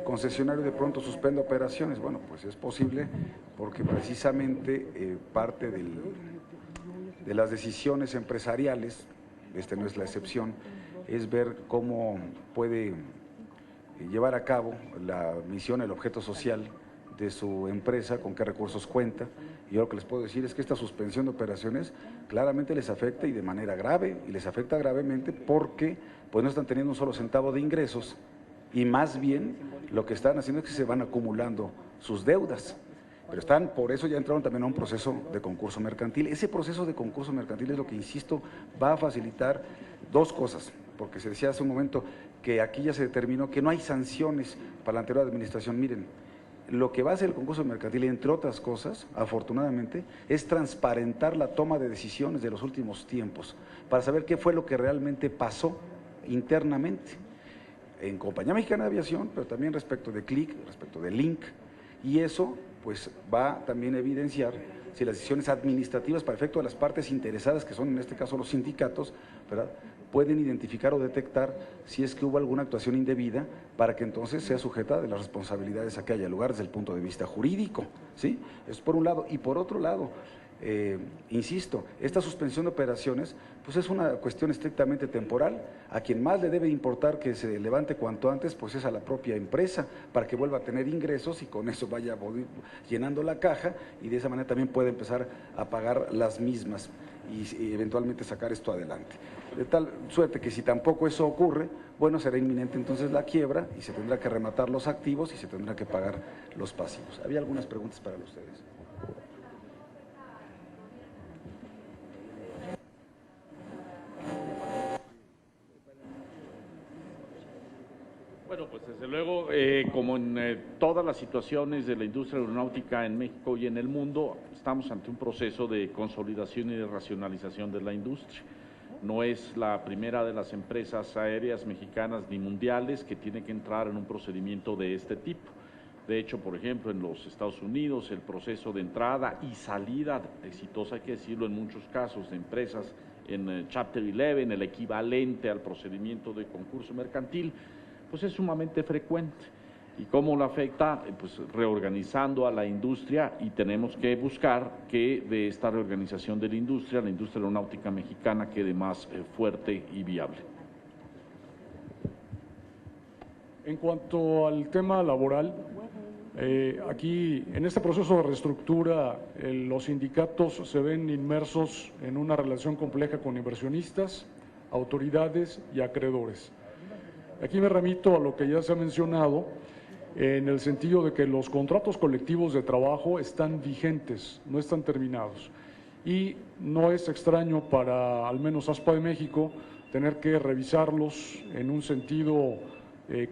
concesionario de pronto suspenda operaciones. Bueno, pues es posible porque precisamente parte de las decisiones empresariales, este no es la excepción, es ver cómo puede llevar a cabo la misión, el objeto social de su empresa, con qué recursos cuenta. Y yo lo que les puedo decir es que esta suspensión de operaciones claramente les afecta y de manera grave, y les afecta gravemente porque pues no están teniendo un solo centavo de ingresos, y más bien lo que están haciendo es que se van acumulando sus deudas. Pero por eso ya entraron también a un proceso de concurso mercantil. Ese proceso de concurso mercantil es lo que, insisto, va a facilitar dos cosas, porque se decía hace un momento que aquí ya se determinó que no hay sanciones para la anterior administración. Miren, lo que va a hacer el concurso mercantil, entre otras cosas, afortunadamente, es transparentar la toma de decisiones de los últimos tiempos, para saber qué fue lo que realmente pasó internamente en Compañía Mexicana de Aviación, pero también respecto de CLIC, respecto de Link, y eso pues va también a evidenciar si las decisiones administrativas para efecto de las partes interesadas, que son en este caso los sindicatos, ¿verdad?, pueden identificar o detectar si es que hubo alguna actuación indebida, para que entonces sea sujeta de las responsabilidades a que haya lugar desde el punto de vista jurídico, ¿sí? Es por un lado. Y por otro lado, insisto, esta suspensión de operaciones pues es una cuestión estrictamente temporal. A quien más le debe importar que se levante cuanto antes, pues es a la propia empresa, para que vuelva a tener ingresos y con eso vaya llenando la caja, y de esa manera también puede empezar a pagar las mismas y eventualmente sacar esto adelante. De tal suerte que si tampoco eso ocurre, bueno, será inminente entonces la quiebra y se tendrá que rematar los activos y se tendrá que pagar los pasivos. Había algunas preguntas para ustedes. Bueno, pues desde luego, como en todas las situaciones de la industria aeronáutica en México y en el mundo, estamos ante un proceso de consolidación y de racionalización de la industria. No es la primera de las empresas aéreas mexicanas ni mundiales que tiene que entrar en un procedimiento de este tipo. De hecho, por ejemplo, en los Estados Unidos, el proceso de entrada y salida exitosa, hay que decirlo, en muchos casos de empresas en Chapter 11, el equivalente al procedimiento de concurso mercantil, pues es sumamente frecuente. ¿Y cómo lo afecta? Pues reorganizando a la industria, y tenemos que buscar que de esta reorganización de la industria aeronáutica mexicana quede más fuerte y viable. En cuanto al tema laboral, aquí en este proceso de reestructura los sindicatos se ven inmersos en una relación compleja con inversionistas, autoridades y acreedores. Aquí me remito a lo que ya se ha mencionado, en el sentido de que los contratos colectivos de trabajo están vigentes, no están terminados. Y no es extraño para al menos ASPA de México tener que revisarlos en un sentido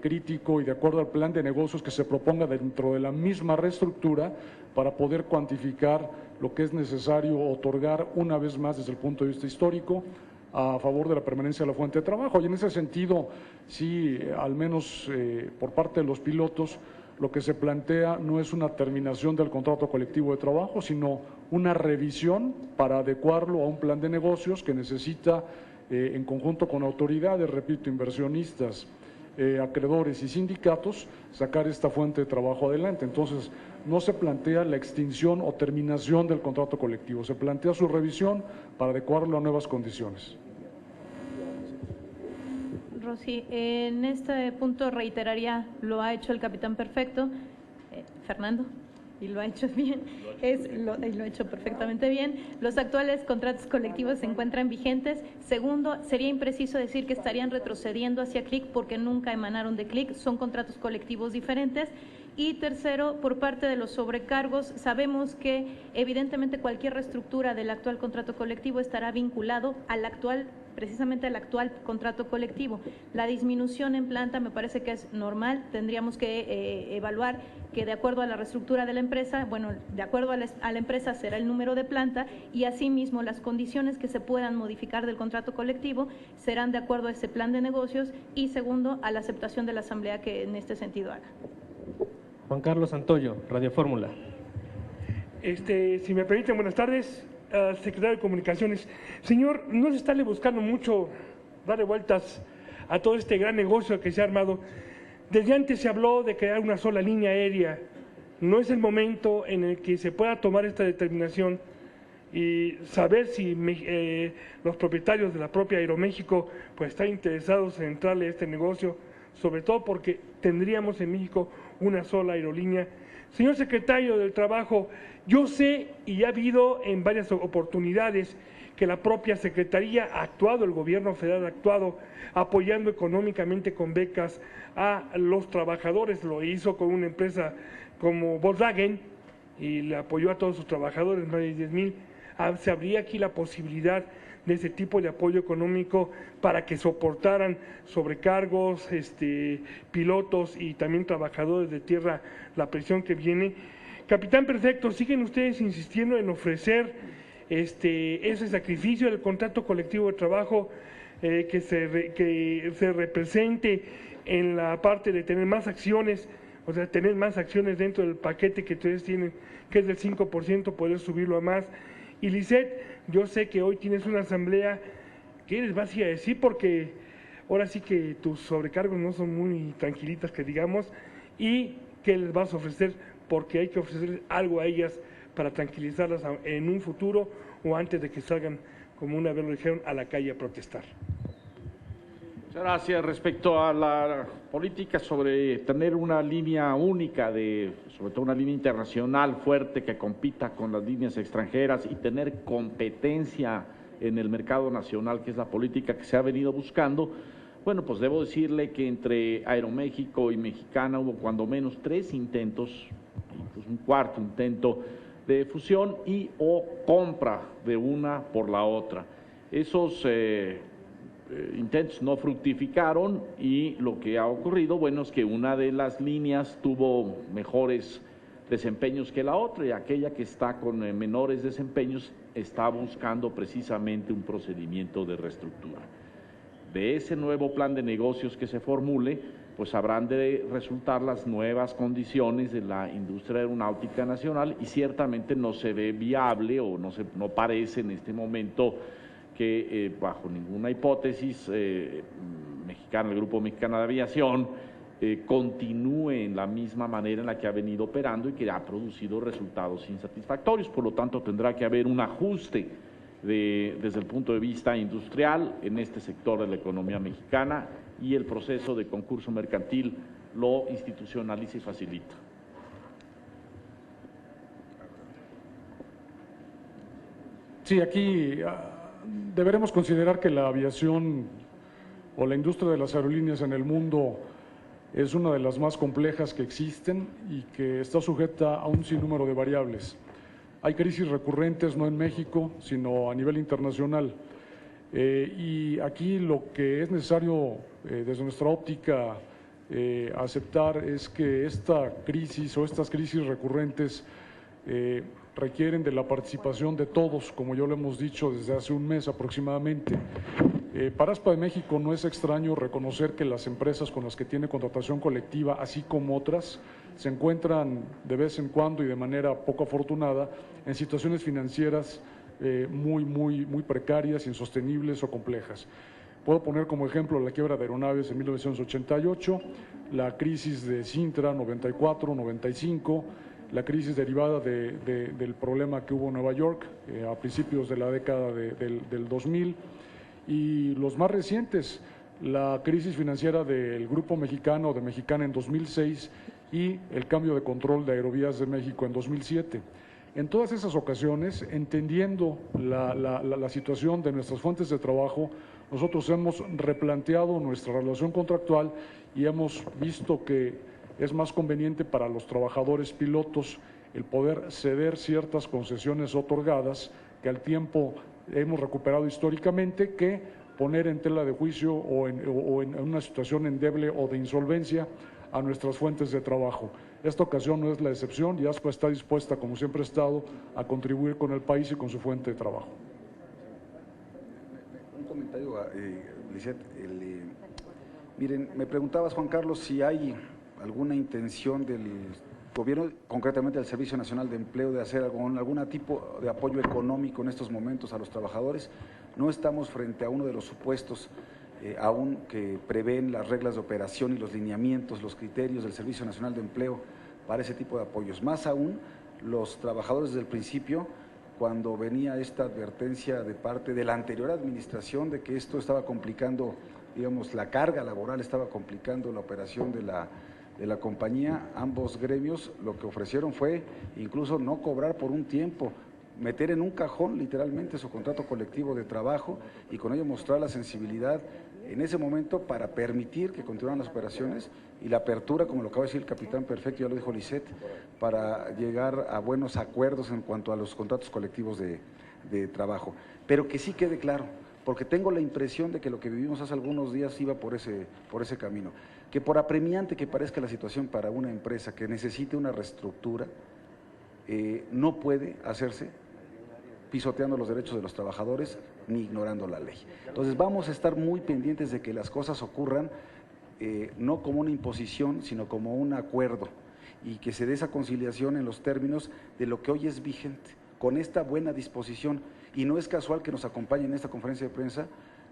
crítico y de acuerdo al plan de negocios que se proponga dentro de la misma reestructura, para poder cuantificar lo que es necesario otorgar una vez más desde el punto de vista histórico a favor de la permanencia de la fuente de trabajo. Y en ese sentido, sí, al menos por parte de los pilotos, lo que se plantea no es una terminación del contrato colectivo de trabajo, sino una revisión para adecuarlo a un plan de negocios que necesita, en conjunto con autoridades, repito, inversionistas, acreedores y sindicatos, sacar esta fuente de trabajo adelante. Entonces, no se plantea la extinción o terminación del contrato colectivo, se plantea su revisión para adecuarlo a nuevas condiciones. Rosy, en este punto reiteraría, lo ha hecho el capitán perfecto, Fernando, y lo ha hecho bien, lo ha hecho perfectamente bien. Los actuales contratos colectivos se encuentran vigentes. Segundo, sería impreciso decir que estarían retrocediendo hacia CLIC porque nunca emanaron de CLIC, son contratos colectivos diferentes. Y tercero, por parte de los sobrecargos, sabemos que evidentemente cualquier reestructura del actual contrato colectivo estará vinculado al actual, precisamente al actual contrato colectivo. La disminución en planta me parece que es normal, tendríamos que evaluar que de acuerdo a la reestructura de la empresa, bueno, de acuerdo a la empresa será el número de planta, y asimismo las condiciones que se puedan modificar del contrato colectivo serán de acuerdo a ese plan de negocios, y segundo, a la aceptación de la asamblea que en este sentido haga. Juan Carlos Santoyo, Radio Fórmula. Si me permiten, buenas tardes, secretario de Comunicaciones. Señor, no se está buscando mucho darle vueltas a todo este gran negocio que se ha armado. Desde antes se habló de crear una sola línea aérea. No es el momento en el que se pueda tomar esta determinación y saber si los propietarios de la propia Aeroméxico pues están interesados en entrarle a este negocio, sobre todo porque tendríamos en México una sola aerolínea. Señor secretario del Trabajo, yo sé y ha habido en varias oportunidades que la propia Secretaría ha actuado, el gobierno federal ha actuado apoyando económicamente con becas a los trabajadores, lo hizo con una empresa como Volkswagen y le apoyó a todos sus trabajadores, más de 10,000. Se abría aquí la posibilidad de ese tipo de apoyo económico para que soportaran sobrecargos, pilotos y también trabajadores de tierra la presión que viene. Capitán Perfecto, ¿siguen ustedes insistiendo en ofrecer ese sacrificio del contrato colectivo de trabajo que se represente en la parte de tener más acciones, o sea, tener más acciones dentro del paquete que ustedes tienen, que es del 5%, poder subirlo a más? Y Lisette, yo sé que hoy tienes una asamblea, ¿qué les vas a decir? Porque ahora sí que tus sobrecargos no son muy tranquilitas, que digamos, y ¿qué les vas a ofrecer? Porque hay que ofrecer algo a ellas para tranquilizarlas en un futuro o antes de que salgan, como una vez lo dijeron, a la calle a protestar. Muchas gracias. Respecto a la política sobre tener una línea única, sobre todo una línea internacional fuerte que compita con las líneas extranjeras y tener competencia en el mercado nacional, que es la política que se ha venido buscando, bueno, pues debo decirle que entre Aeroméxico y Mexicana hubo cuando menos 3 intentos, incluso un cuarto intento de fusión y o compra de una por la otra. Esos intentos no fructificaron y lo que ha ocurrido, bueno, es que una de las líneas tuvo mejores desempeños que la otra y aquella que está con menores desempeños está buscando precisamente un procedimiento de reestructura. De ese nuevo plan de negocios que se formule, pues habrán de resultar las nuevas condiciones de la industria aeronáutica nacional y ciertamente no se ve viable o no parece en este momento que bajo ninguna hipótesis el Grupo Mexicano de Aviación continúe en la misma manera en la que ha venido operando y que ha producido resultados insatisfactorios. Por lo tanto, tendrá que haber un ajuste desde el punto de vista industrial en este sector de la economía mexicana y el proceso de concurso mercantil lo institucionaliza y facilita. Sí, aquí deberemos considerar que la aviación o la industria de las aerolíneas en el mundo es una de las más complejas que existen y que está sujeta a un sinnúmero de variables. Hay crisis recurrentes no en México, sino a nivel internacional. Y aquí lo que es necesario desde nuestra óptica aceptar es que esta crisis o estas crisis recurrentes requieren de la participación de todos, como ya lo hemos dicho desde hace un mes aproximadamente. Para ASPA de México no es extraño reconocer que las empresas con las que tiene contratación colectiva, así como otras, se encuentran de vez en cuando y de manera poco afortunada en situaciones financieras muy precarias, insostenibles o complejas. Puedo poner como ejemplo la quiebra de Aeronaves en 1988, la crisis de Cintra 94-95, la crisis derivada del problema que hubo en Nueva York a principios de la década del 2000 y los más recientes, la crisis financiera del Grupo Mexicano o de Mexicana en 2006 y el cambio de control de Aerovías de México en 2007. En todas esas ocasiones, entendiendo la situación de nuestras fuentes de trabajo, nosotros hemos replanteado nuestra relación contractual y hemos visto que es más conveniente para los trabajadores pilotos el poder ceder ciertas concesiones otorgadas que al tiempo hemos recuperado históricamente que poner en tela de juicio o en una situación endeble o de insolvencia a nuestras fuentes de trabajo. Esta ocasión no es la excepción y ASPA está dispuesta, como siempre ha estado, a contribuir con el país y con su fuente de trabajo. Un comentario, Lisette. Miren, me preguntabas, Juan Carlos, si hay alguna intención del gobierno, concretamente del Servicio Nacional de Empleo, de hacer algún tipo de apoyo económico en estos momentos a los trabajadores. No estamos frente a uno de los supuestos aún que prevén las reglas de operación y los lineamientos, los criterios del Servicio Nacional de Empleo para ese tipo de apoyos. Más aún, los trabajadores desde el principio, cuando venía esta advertencia de parte de la anterior administración de que esto estaba complicando, digamos, la carga laboral, estaba complicando la operación de la compañía, ambos gremios lo que ofrecieron fue incluso no cobrar por un tiempo, meter en un cajón literalmente su contrato colectivo de trabajo y con ello mostrar la sensibilidad en ese momento para permitir que continuaran las operaciones y la apertura, como lo acaba de decir el capitán perfecto, ya lo dijo Lisset, para llegar a buenos acuerdos en cuanto a los contratos colectivos de trabajo. Pero que sí quede claro, porque tengo la impresión de que lo que vivimos hace algunos días iba por ese camino, que por apremiante que parezca la situación para una empresa que necesite una reestructura, no puede hacerse pisoteando los derechos de los trabajadores ni ignorando la ley. Entonces vamos a estar muy pendientes de que las cosas ocurran no como una imposición, sino como un acuerdo y que se dé esa conciliación en los términos de lo que hoy es vigente, con esta buena disposición. Y no es casual que nos acompañen en esta conferencia de prensa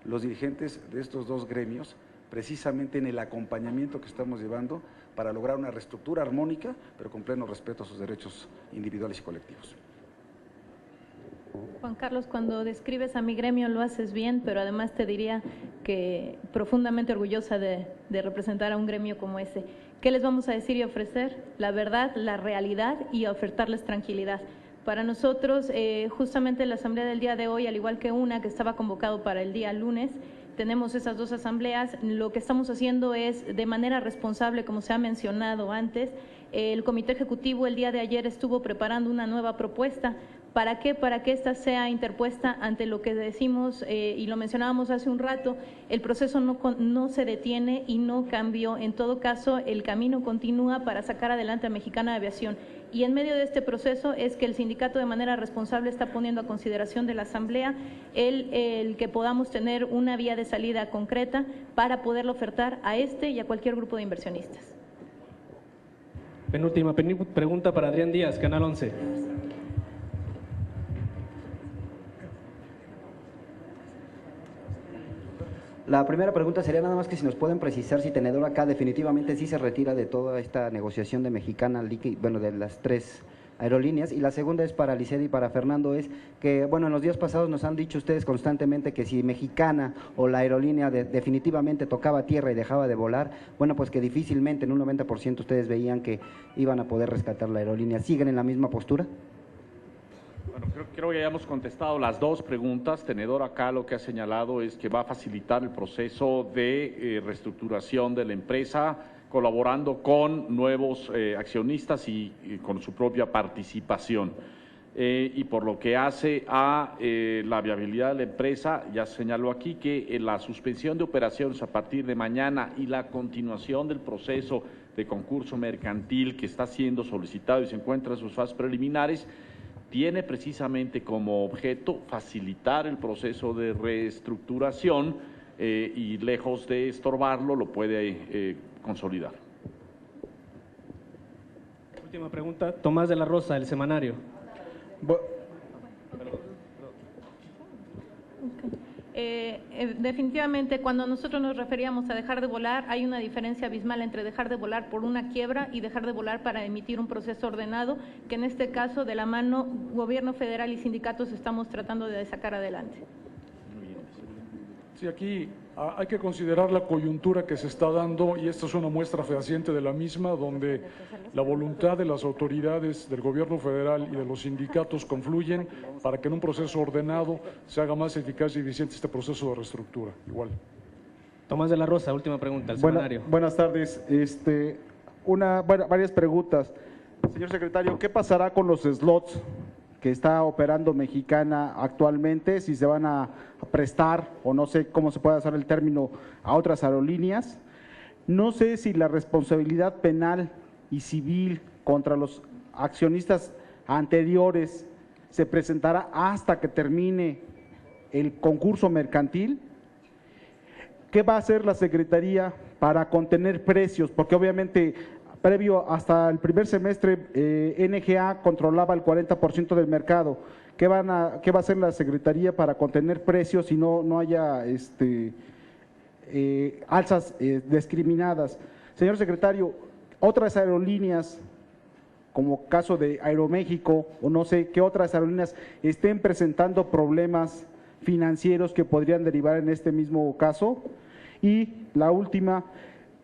los dirigentes de estos dos gremios, precisamente en el acompañamiento que estamos llevando para lograr una reestructura armónica, pero con pleno respeto a sus derechos individuales y colectivos. Juan Carlos, cuando describes a mi gremio lo haces bien, pero además te diría que profundamente orgullosa de representar a un gremio como ese. ¿Qué les vamos a decir y ofrecer? La verdad, la realidad y a ofertarles tranquilidad. Para nosotros, justamente la asamblea del día de hoy, al igual que una que estaba convocado para el día lunes, tenemos esas dos asambleas. Lo que estamos haciendo es de manera responsable, como se ha mencionado antes. El Comité Ejecutivo el día de ayer estuvo preparando una nueva propuesta. ¿Para qué? Para que ésta sea interpuesta ante lo que decimos y lo mencionábamos hace un rato, el proceso no se detiene y no cambió. En todo caso, el camino continúa para sacar adelante a Mexicana de Aviación. Y en medio de este proceso es que el sindicato de manera responsable está poniendo a consideración de la Asamblea el que podamos tener una vía de salida concreta para poderlo ofertar a este y a cualquier grupo de inversionistas. Penúltima pregunta para Adrián Díaz, Canal 11. La primera pregunta sería nada más que si nos pueden precisar si Tenedor acá definitivamente sí se retira de toda esta negociación de Mexicana, bueno, de las tres aerolíneas. Y la segunda es para Lisset y para Fernando, es que, bueno, en los días pasados nos han dicho ustedes constantemente que si Mexicana o la aerolínea definitivamente tocaba tierra y dejaba de volar, bueno, pues que difícilmente en un 90% ustedes veían que iban a poder rescatar la aerolínea. ¿Siguen en la misma postura? Bueno, creo que ya hemos contestado las dos preguntas. Tenedor acá lo que ha señalado es que va a facilitar el proceso de reestructuración de la empresa, colaborando con nuevos accionistas y con su propia participación. Y por lo que hace a la viabilidad de la empresa, ya señaló aquí que la suspensión de operaciones a partir de mañana y la continuación del proceso de concurso mercantil que está siendo solicitado y se encuentra en sus fases preliminares, tiene precisamente como objeto facilitar el proceso de reestructuración y lejos de estorbarlo lo puede consolidar. Última pregunta, Tomás de la Rosa, El Semanario. Definitivamente, cuando nosotros nos referíamos a dejar de volar, hay una diferencia abismal entre dejar de volar por una quiebra y dejar de volar para emitir un proceso ordenado, que en este caso, de la mano, gobierno federal y sindicatos estamos tratando de sacar adelante. Sí, aquí hay que considerar la coyuntura que se está dando y esta es una muestra fehaciente de la misma, donde la voluntad de las autoridades del gobierno federal y de los sindicatos confluyen para que en un proceso ordenado se haga más eficaz y eficiente este proceso de reestructura. Igual. Tomás de la Rosa, última pregunta, El Semanario. Buenas tardes. Varias preguntas. Señor secretario, ¿qué pasará con los slots que está operando Mexicana actualmente, si se van a prestar, o no sé cómo se puede usar el término, a otras aerolíneas? No sé si la responsabilidad penal y civil contra los accionistas anteriores se presentará hasta que termine el concurso mercantil. ¿Qué va a hacer la Secretaría para contener precios? Porque obviamente previo hasta el primer semestre, NGA controlaba el 40% del mercado. ¿Qué va a hacer la Secretaría para contener precios y no haya alzas discriminadas. Señor secretario, otras aerolíneas, como caso de Aeroméxico, o no sé qué otras aerolíneas estén presentando problemas financieros que podrían derivar en este mismo caso. Y la última,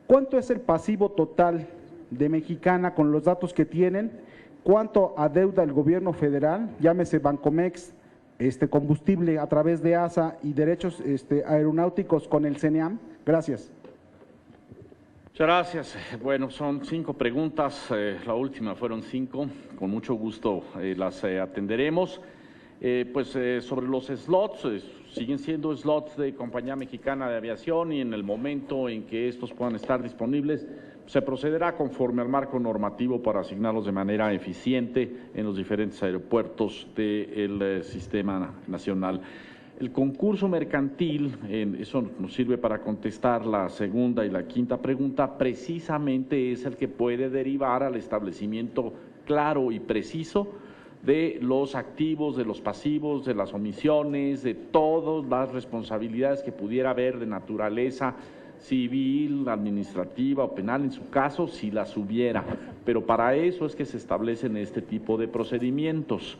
¿cuánto es el pasivo total de Mexicana con los datos que tienen? ¿Cuánto adeuda el gobierno federal, llámese Bancomex, combustible a través de ASA y derechos aeronáuticos con el CENEAM? Gracias. Muchas gracias. Bueno, son 5 preguntas, la última fueron 5, con mucho gusto las atenderemos. Sobre los slots, siguen siendo slots de Compañía Mexicana de Aviación y en el momento en que estos puedan estar disponibles, se procederá conforme al marco normativo para asignarlos de manera eficiente en los diferentes aeropuertos del sistema nacional. El concurso mercantil, eso nos sirve para contestar la segunda y la quinta pregunta, precisamente es el que puede derivar al establecimiento claro y preciso de los activos, de los pasivos, de las omisiones, de todas las responsabilidades que pudiera haber de naturaleza civil, administrativa o penal, en su caso, si las hubiera. Pero para eso es que se establecen este tipo de procedimientos.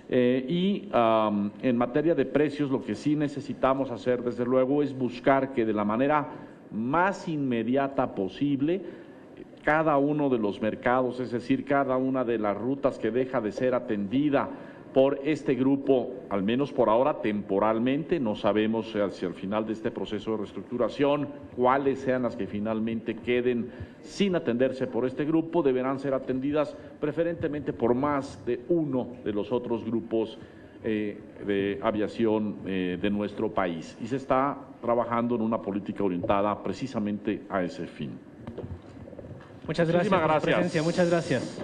En materia de precios, lo que sí necesitamos hacer, desde luego, es buscar que de la manera más inmediata posible, cada uno de los mercados, es decir, cada una de las rutas que deja de ser atendida por este grupo, al menos por ahora temporalmente, no sabemos hacia el final de este proceso de reestructuración cuáles sean las que finalmente queden sin atenderse por este grupo, deberán ser atendidas preferentemente por más de uno de los otros grupos de aviación de nuestro país. Y se está trabajando en una política orientada precisamente a ese fin. Muchas gracias por su presencia. Muchas gracias.